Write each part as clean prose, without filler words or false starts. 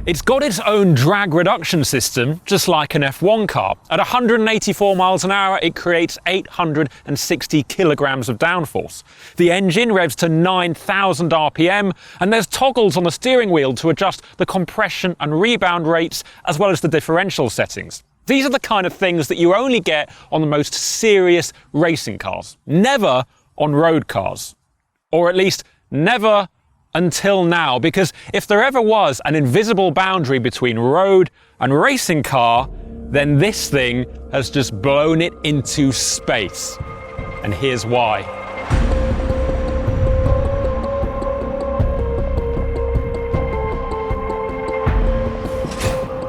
It's got its own drag reduction system, just like an F1 car. At 184 miles an hour, it creates 860 kilograms of downforce. The engine revs to 9,000 RPM, and there's toggles on the steering wheel to adjust the compression and rebound rates, as well as the differential settings. These are the kind of things that you only get on the most serious racing cars, never on road cars. Or at least never until now, because if there ever was an invisible boundary between road and racing car, then this thing has just blown it into space. And here's why.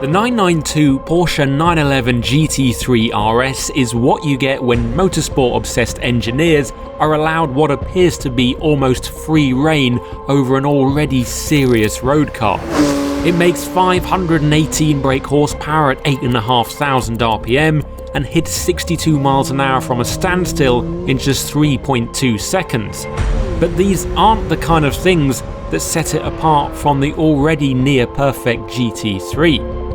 The 992 Porsche 911 GT3 RS is what you get when motorsport-obsessed engineers are allowed what appears to be almost free rein over an already serious road car. It makes 518 brake horsepower at 8,500 RPM and hits 62 miles an hour from a standstill in just 3.2 seconds. But these aren't the kind of things that set it apart from the already near-perfect GT3.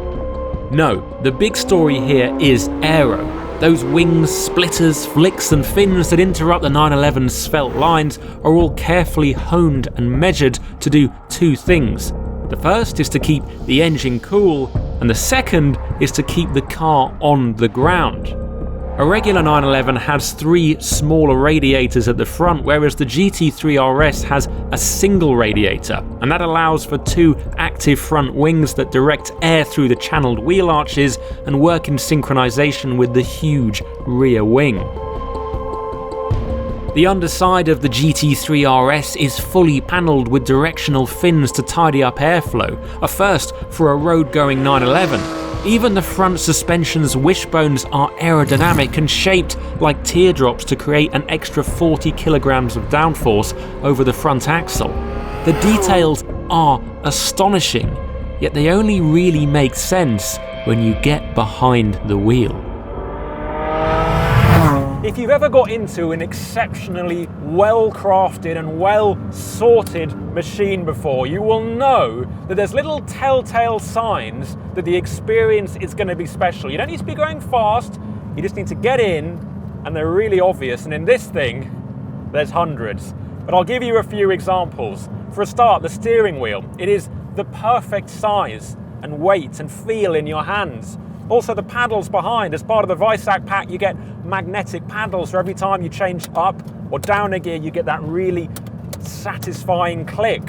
No, the big story here is aero. Those wings, splitters, flicks and fins that interrupt the 911's svelte lines are all carefully honed and measured to do two things. The first is to keep the engine cool, and the second is to keep the car on the ground. A regular 911 has three smaller radiators at the front, whereas the GT3 RS has a single radiator, and that allows for two active front wings that direct air through the channeled wheel arches and work in synchronization with the huge rear wing. The underside of the GT3 RS is fully panelled with directional fins to tidy up airflow, a first for a road-going 911. Even the front suspension's wishbones are aerodynamic and shaped like teardrops to create an extra 40 kilograms of downforce over the front axle. The details are astonishing, yet they only really make sense when you get behind the wheel. If you've ever got into an exceptionally well-crafted and well-sorted machine before, you will know that there's little telltale signs that the experience is going to be special. You don't need to be going fast, you just need to get in, and they're really obvious. And in this thing, there's hundreds. But I'll give you a few examples. For a start, the steering wheel. It is the perfect size and weight and feel in your hands. Also the paddles behind. As part of the Visac pack, you get magnetic paddles, so every time you change up or down a gear, you get that really satisfying click.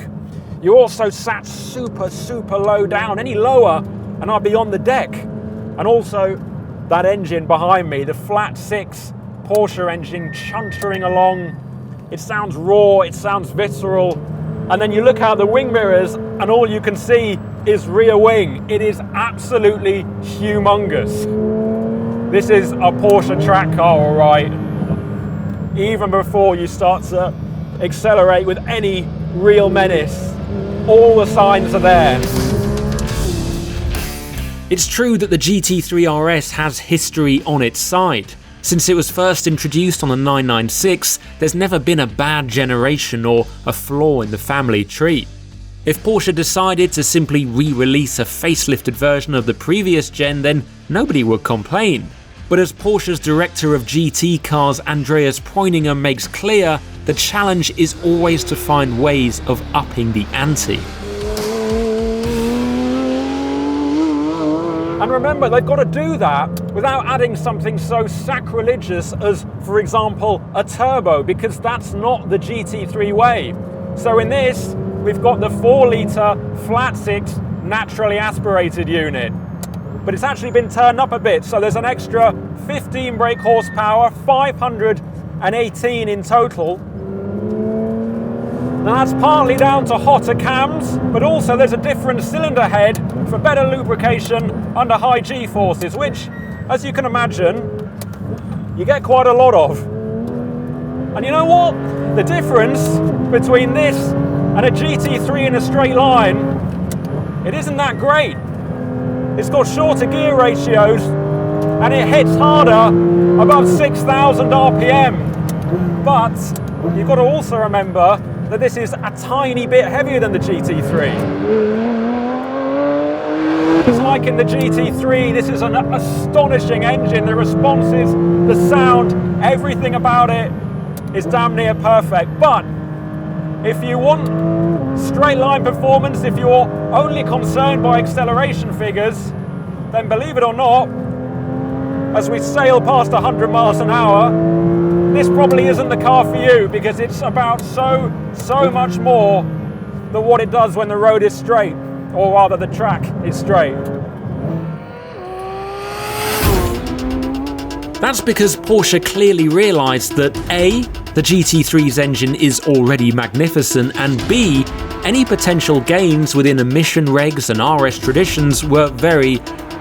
You also sat super low down. Any lower and I'll be on the deck. And also that engine behind me, the flat six Porsche engine chuntering along. It sounds raw, it sounds visceral. And then you look out the wing mirrors and all you can see is rear wing. It is absolutely humongous. This is a Porsche track car, all right. Even before you start to accelerate with any real menace, all the signs are there. It's true that the GT3 RS has history on its side. Since it was first introduced on the 996, there's never been a bad generation or a flaw in the family tree. If Porsche decided to simply re-release a facelifted version of the previous gen, then nobody would complain. But as Porsche's director of GT cars Andreas Preuninger makes clear, the challenge is always to find ways of upping the ante. And remember, they've got to do that without adding something so sacrilegious as, for example, a turbo, because that's not the GT3 way. So in this, we've got the 4-litre flat six naturally aspirated unit. But it's actually been turned up a bit, so there's an extra 15 brake horsepower, 518 in total. Now that's partly down to hotter cams, but also there's a different cylinder head for better lubrication under high G-forces, which, as you can imagine, you get quite a lot of. And you know what? The difference between this and a GT3 in a straight line, it isn't that great. It's got shorter gear ratios and it hits harder above 6,000 RPM. But you've got to also remember that this is a tiny bit heavier than the GT3. like in the GT3, this is an astonishing engine. The responses, the sound, everything about it is damn near perfect. But if you want straight line performance, if you're only concerned by acceleration figures, then believe it or not, as we sail past 100 miles an hour, this probably isn't the car for you, because it's about so much more than what it does when the road is straight, or rather the track is straight. That's because Porsche clearly realised that A, the GT3's engine is already magnificent, and B, any potential gains within emission regs and RS traditions were very,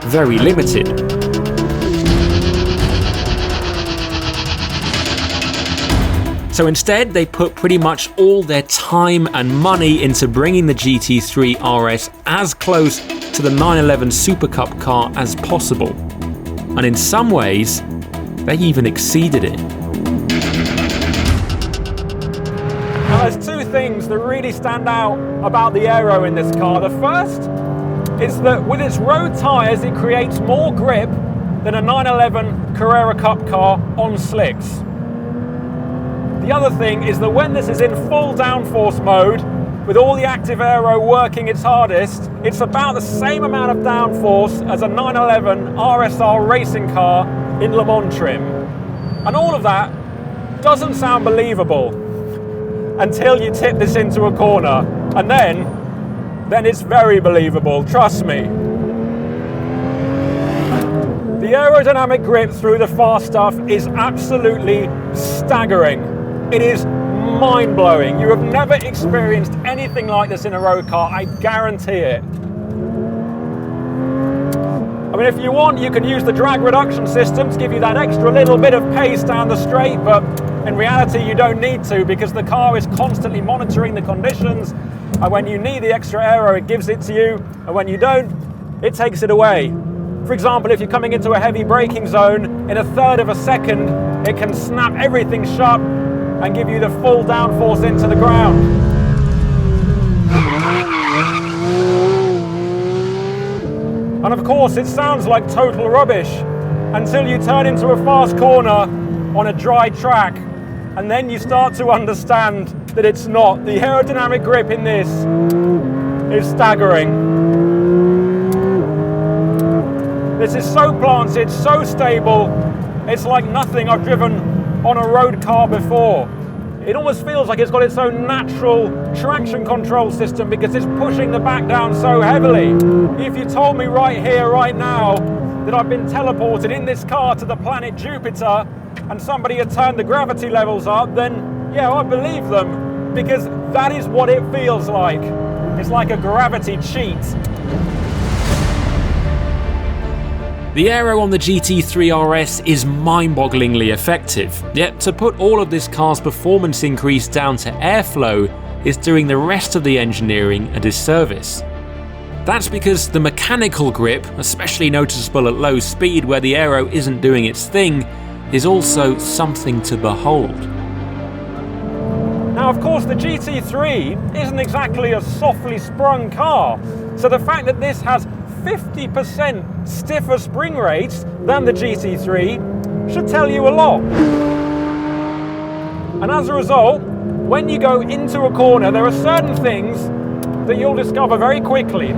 very limited. So instead, they put pretty much all their time and money into bringing the GT3 RS as close to the 911 Super Cup car as possible. And in some ways, they even exceeded it. Now, there's two things that really stand out about the aero in this car. The first is that with its road tyres, it creates more grip than a 911 Carrera Cup car on slicks. The other thing is that when this is in full downforce mode, with all the active aero working its hardest, it's about the same amount of downforce as a 911 RSR racing car in Le Mans trim. And all of that doesn't sound believable until you tip this into a corner. And then it's very believable, trust me. The aerodynamic grip through the fast stuff is absolutely staggering. It is mind-blowing. You have never experienced anything like this in a road car, I guarantee it. I mean, if you want, you can use the drag reduction system to give you that extra little bit of pace down the straight, but in reality you don't need to, because the car is constantly monitoring the conditions, and when you need the extra aero, it gives it to you, and when you don't, it takes it away. For example, if you're coming into a heavy braking zone, in a third of a second, it can snap everything shut and give you the full downforce into the ground. And of course, it sounds like total rubbish until you turn into a fast corner on a dry track, and then you start to understand that it's not. The aerodynamic grip in this is staggering. This is so planted, so stable, it's like nothing I've driven on a road car before. It almost feels like it's got its own natural traction control system because it's pushing the back down so heavily. If you told me right here, right now, that I've been teleported in this car to the planet Jupiter and somebody had turned the gravity levels up, then yeah, I believe them, because that is what it feels like. It's like a gravity cheat. The aero on the GT3 RS is mind-bogglingly effective, yet to put all of this car's performance increase down to airflow is doing the rest of the engineering a disservice. That's because the mechanical grip, especially noticeable at low speed where the aero isn't doing its thing, is also something to behold. Now, of course, the GT3 isn't exactly a softly sprung car, so the fact that this has 50% stiffer spring rates than the GT3 should tell you a lot. And as a result, when you go into a corner, there are certain things that you'll discover very quickly.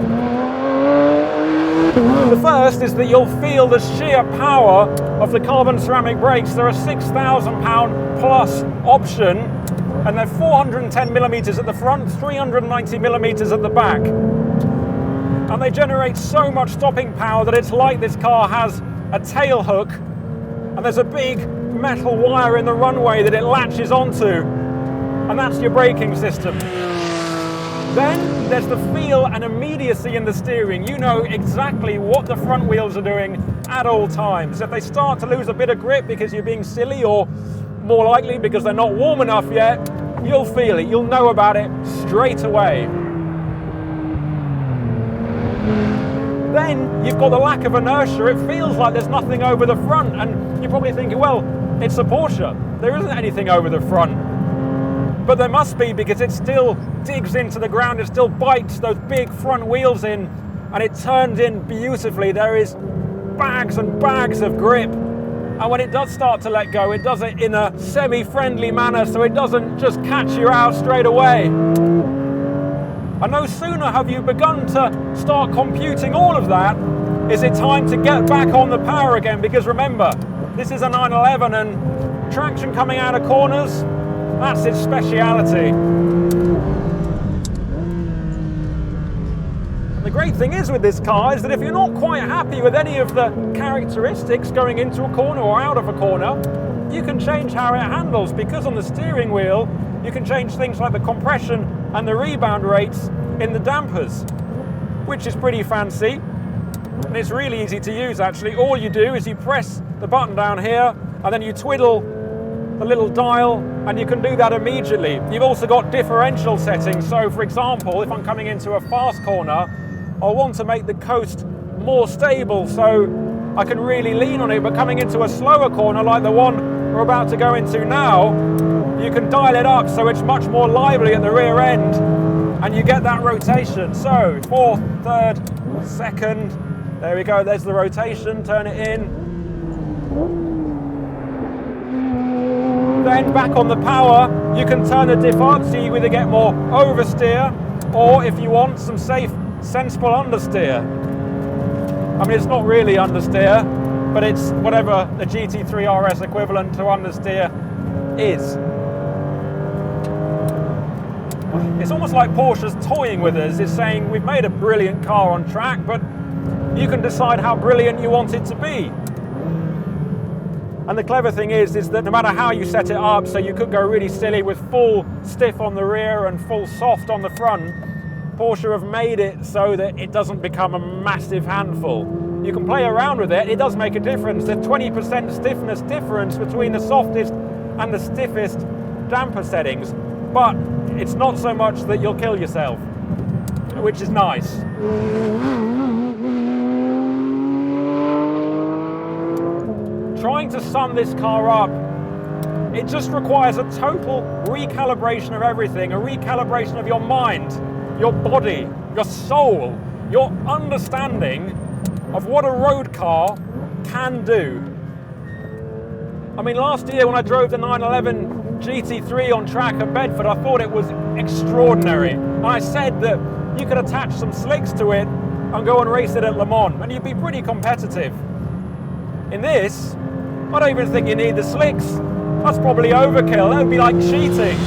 The first is that you'll feel the sheer power of the carbon ceramic brakes. They're a £6,000 plus option, and they're 410mm at the front, 390mm at the back. And they generate so much stopping power that it's like this car has a tail hook, and there's a big metal wire in the runway that it latches onto, and that's your braking system. Then there's the feel and immediacy in the steering. You know exactly what the front wheels are doing at all times. If they start to lose a bit of grip because you're being silly, or more likely because they're not warm enough yet, you'll feel it, you'll know about it straight away. Then you've got the lack of inertia. It feels like there's nothing over the front, and you're probably thinking, well, it's a Porsche, there isn't anything over the front. But there must be, because it still digs into the ground, it still bites those big front wheels in, and it turns in beautifully. There is bags and bags of grip, and when it does start to let go, it does it in a semi-friendly manner, so it doesn't just catch you out straight away. And no sooner have you begun to start computing all of that, is it time to get back on the power again, because remember, this is a 911 and traction coming out of corners, that's its speciality. The great thing is with this car is that if you're not quite happy with any of the characteristics going into a corner or out of a corner, you can change how it handles, because on the steering wheel you can change things like the compression and the rebound rates in the dampers, which is pretty fancy, and it's really easy to use actually. All you do is you press the button down here and then you twiddle the little dial and you can do that immediately. You've also got differential settings, so for example, if I'm coming into a fast corner, I want to make the coast more stable so I can really lean on it, but coming into a slower corner like the one we're about to go into now, you can dial it up so it's much more lively at the rear end and you get that rotation. So fourth, third, second, there we go, there's the rotation, turn it in. Then back on the power, you can turn the diff up so you either get more oversteer, or if you want some safe, sensible understeer. I mean, it's not really understeer, but it's whatever the GT3 RS equivalent to understeer is. It's almost like Porsche's toying with us. It's saying, we've made a brilliant car on track, but you can decide how brilliant you want it to be. And the clever thing is that no matter how you set it up, so you could go really silly with full stiff on the rear and full soft on the front, Porsche have made it so that it doesn't become a massive handful. You can play around with it, it does make a difference. There's 20% stiffness difference between the softest and the stiffest damper settings, but it's not so much that you'll kill yourself, which is nice. Trying to sum this car up, it just requires a total recalibration of everything, a recalibration of your mind, your body, your soul, your understanding of what a road car can do. I mean, last year when I drove the 911 GT3 on track at Bedford, I thought it was extraordinary. And I said that you could attach some slicks to it and go and race it at Le Mans, and you'd be pretty competitive. In this, I don't even think you need the slicks. That's probably overkill. That would be like cheating.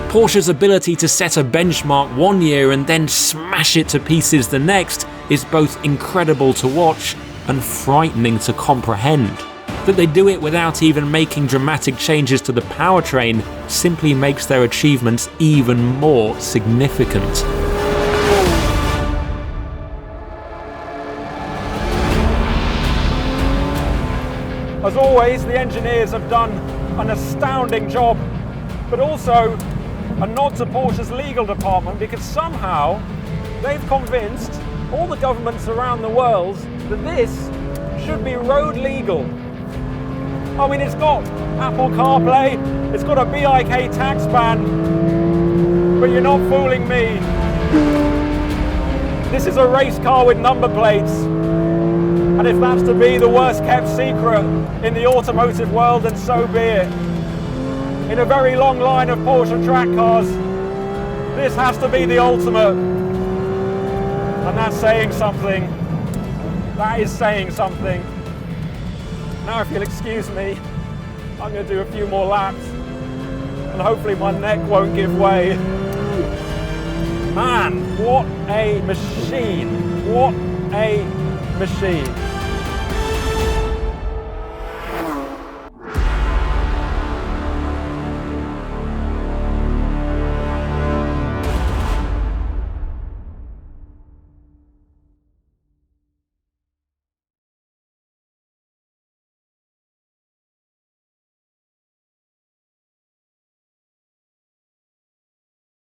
Porsche's ability to set a benchmark one year and then smash it to pieces the next is both incredible to watch and frightening to comprehend. That they do it without even making dramatic changes to the powertrain simply makes their achievements even more significant. As always, the engineers have done an astounding job, but also a nod to Porsche's legal department, because somehow they've convinced all the governments around the world that this should be road legal. I mean, it's got Apple CarPlay, it's got a BIK tax ban, but you're not fooling me. This is a race car with number plates, and if that's to be the worst kept secret in the automotive world, then so be it. In a very long line of Porsche track cars, this has to be the ultimate. And that's saying something. That is saying something. Now if you'll excuse me, I'm going to do a few more laps and hopefully my neck won't give way. Man, what a machine. What a machine.